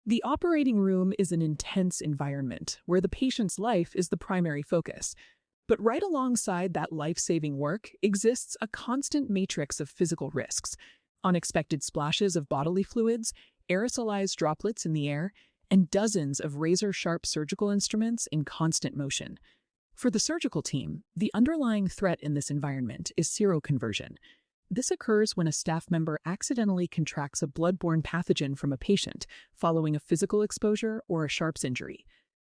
The operating room is an intense environment where the patient's life is the primary focus. But right alongside that life-saving work exists a constant matrix of physical risks: unexpected splashes of bodily fluids, aerosolized droplets in the air, and dozens of razor-sharp surgical instruments in constant motion. For the surgical team, the underlying threat in this environment is seroconversion. This occurs when a staff member accidentally contracts a bloodborne pathogen from a patient following a physical exposure or a sharps injury.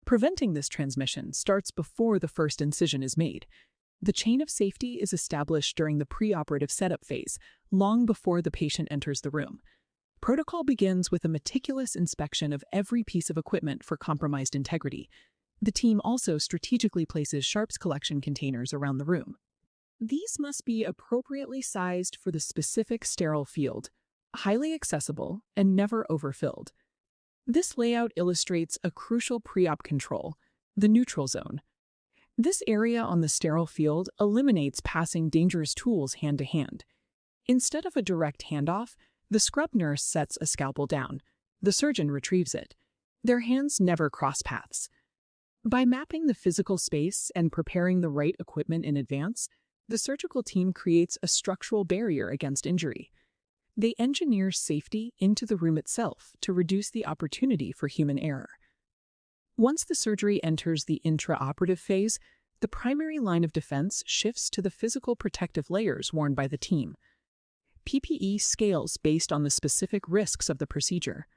Preventing this transmission starts before the first incision is made. The chain of safety is established during the preoperative setup phase, long before the patient enters the room. Protocol begins with a meticulous inspection of every piece of equipment for compromised integrity. The team also strategically places sharps collection containers around the room. These must be appropriately sized for the specific sterile field, highly accessible, and never overfilled. This layout illustrates a crucial pre-op control, the neutral zone. This area on the sterile field eliminates passing dangerous tools hand to hand. Instead of a direct handoff, the scrub nurse sets a scalpel down. The surgeon retrieves it. Their hands never cross paths. By mapping the physical space and preparing the right equipment in advance, the surgical team creates a structural barrier against injury. They engineer safety into the room itself to reduce the opportunity for human error. Once the surgery enters the intraoperative phase, the primary line of defense shifts to the physical protective layers worn by the team. PPE scales based on the specific risks of the procedure.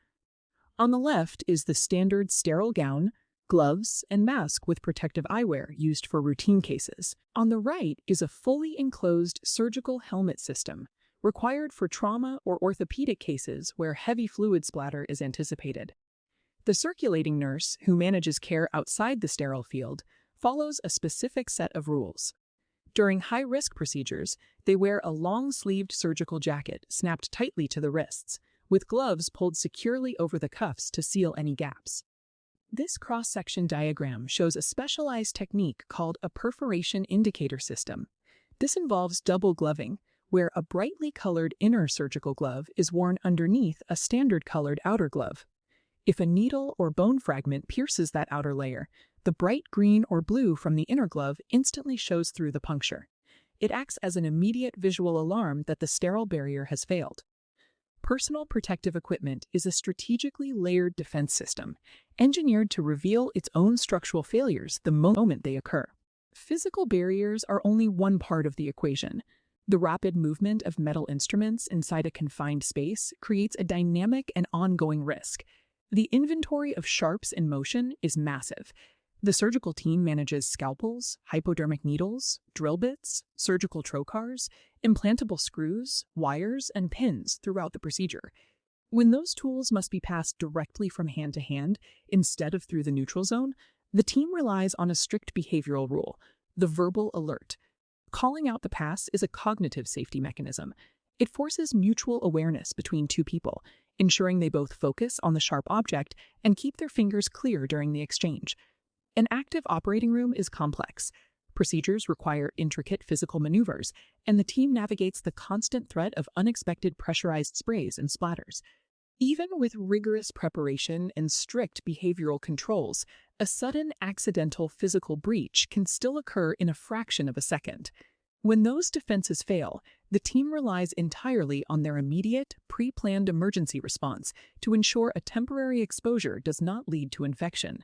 On the left is the standard sterile gown, gloves, and mask with protective eyewear used for routine cases. On the right is a fully enclosed surgical helmet system, required for trauma or orthopedic cases where heavy fluid splatter is anticipated. The circulating nurse, who manages care outside the sterile field, follows a specific set of rules. During high-risk procedures, they wear a long-sleeved surgical jacket snapped tightly to the wrists, with gloves pulled securely over the cuffs to seal any gaps. This cross-section diagram shows a specialized technique called a Perforation Indicator System. This involves double gloving, where a brightly colored inner surgical glove is worn underneath a standard colored outer glove. If a needle or bone fragment pierces that outer layer, the bright green or blue from the inner glove instantly shows through the puncture. It acts as an immediate visual alarm that the sterile barrier has failed. Personal protective equipment is a strategically layered defense system, engineered to reveal its own structural failures the moment they occur. Physical barriers are only one part of the equation. The rapid movement of metal instruments inside a confined space creates a dynamic and ongoing risk. The inventory of sharps in motion is massive. The surgical team manages scalpels, hypodermic needles, drill bits, surgical trocars, implantable screws, wires, and pins throughout the procedure. When those tools must be passed directly from hand to hand instead of through the neutral zone, the team relies on a strict behavioral rule, the verbal alert. Calling out the pass is a cognitive safety mechanism. It forces mutual awareness between two people, ensuring they both focus on the sharp object and keep their fingers clear during the exchange. An active operating room is complex. Procedures require intricate physical maneuvers, and the team navigates the constant threat of unexpected pressurized sprays and splatters. Even with rigorous preparation and strict behavioral controls, a sudden accidental physical breach can still occur in a fraction of a second. When those defenses fail, the team relies entirely on their immediate, pre-planned emergency response to ensure a temporary exposure does not lead to infection.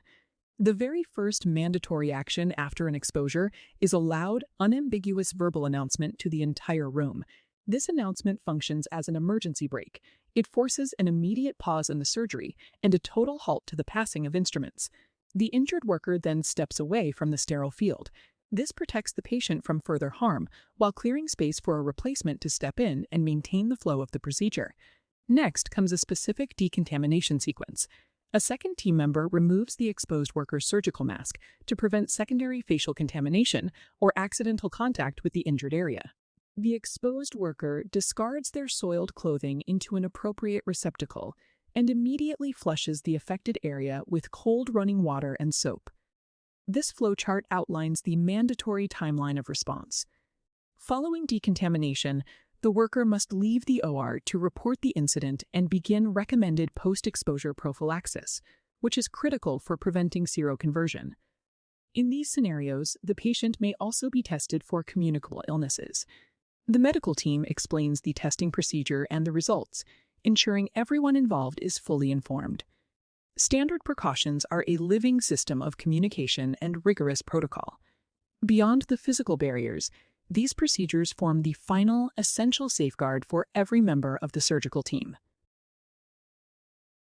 The very first mandatory action after an exposure is a loud, unambiguous verbal announcement to the entire room. This announcement functions as an emergency brake. It forces an immediate pause in the surgery and a total halt to the passing of instruments. The injured worker then steps away from the sterile field. This protects the patient from further harm, while clearing space for a replacement to step in and maintain the flow of the procedure. Next comes a specific decontamination sequence. A second team member removes the exposed worker's surgical mask to prevent secondary facial contamination or accidental contact with the injured area. The exposed worker discards their soiled clothing into an appropriate receptacle and immediately flushes the affected area with cold running water and soap. This flowchart outlines the mandatory timeline of response. Following decontamination, The worker must leave the OR to report the incident and begin recommended post-exposure prophylaxis, which is critical for preventing seroconversion. In these scenarios, the patient may also be tested for communicable illnesses. The medical team explains the testing procedure and the results, ensuring everyone involved is fully informed. Standard precautions are a living system of communication and rigorous protocol. Beyond the physical barriers, these procedures form the final, essential safeguard for every member of the surgical team.